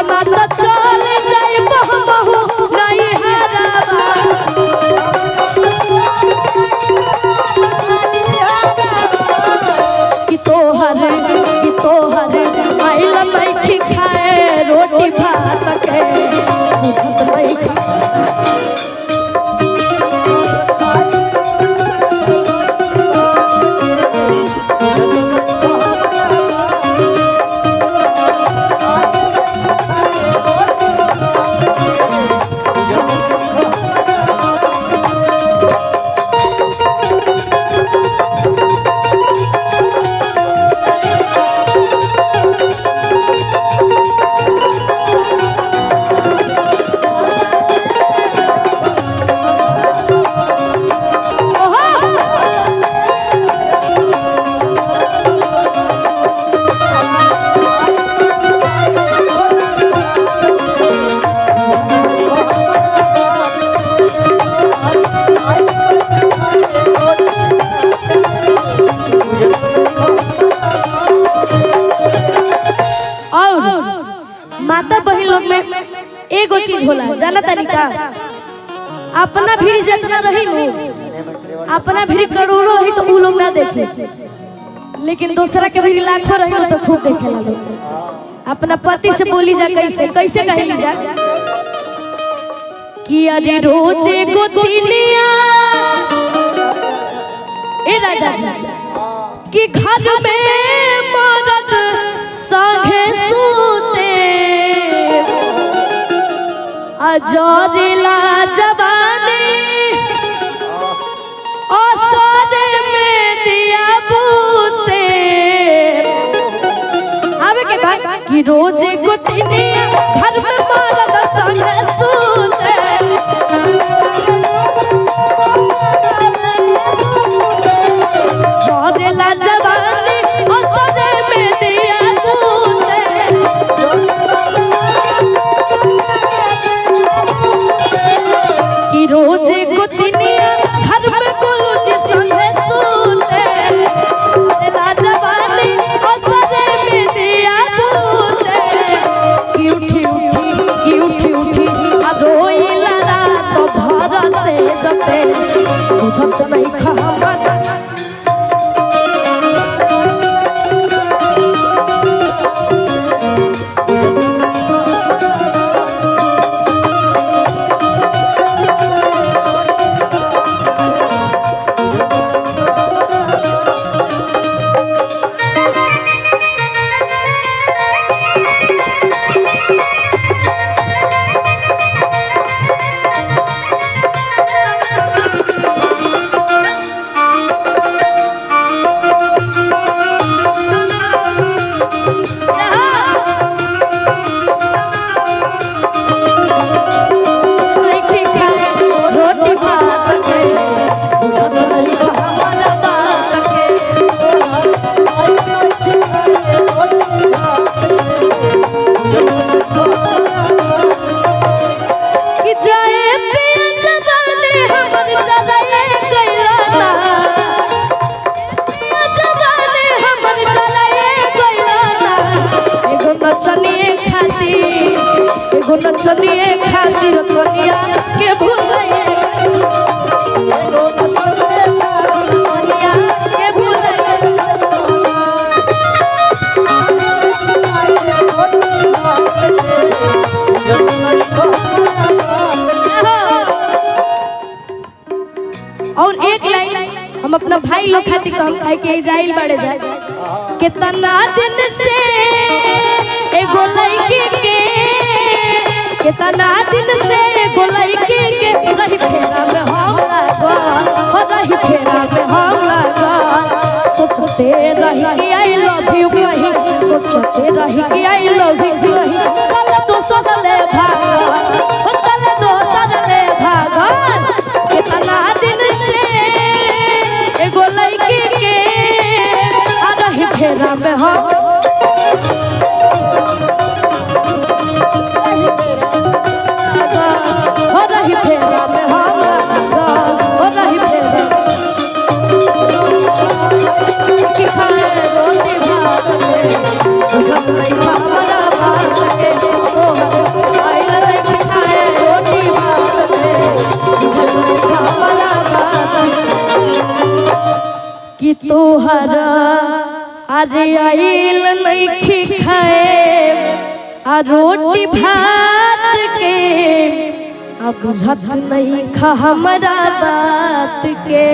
ना तो चल जाए बहु नहीं हराबा कि तोहर आइल नहीं खाए रोटी भात के बुझत नहीं माता बहन लोग में एगो चीज होला जाना तानी का अपना भीड़ जितना रही नु अपना भीड़ करोड़ों ही तो उ लोग ना देखे लेकिन दूसरा के भीड़ लाखों रही तो खूब देखेला लोग अपना पति से बोली जा कैसे कैसे कहली जा कि अरे रोजे गोतिनिया ए राजा जी कि घर में मरद संगे सूते अजरेला जवानी असरे में दिया बूते आवे के बाद कि रोजे गोतिनिया घर में मरद संगे सूते अजरेला जवानी असरे में दिया बूते कि रोजे गोतिनिया घर में गुलूजी संगे सूते अजरेला जवानी असरे में दिया बूते कि उठी आ रोइला रात भर से जते बुझत नहीं खबर नचनिए खातिर कनिया के भूलइए कनिया के भूलइए और एक लाइन हम अपना भाई लोग खातिर हम खाए के जाइल बड़े जाए कितना दिन से एगो लड़की के कितना दिन से एगो लड़की के रही फेरा में हम लागल हो रही फेरा में हम लागल सोचते रही कि आई लव यू कही सोचते रही कि आई लव यू कही कल तो सजले भागल कल तो सजले भागल कितना दिन से एगो लड़की के रही फेरा में हम रोटी भात कि तोहरा अरे आइल नहीं खाए आ रोटी भात के अब बुझत नहीं खा हमरा बात के।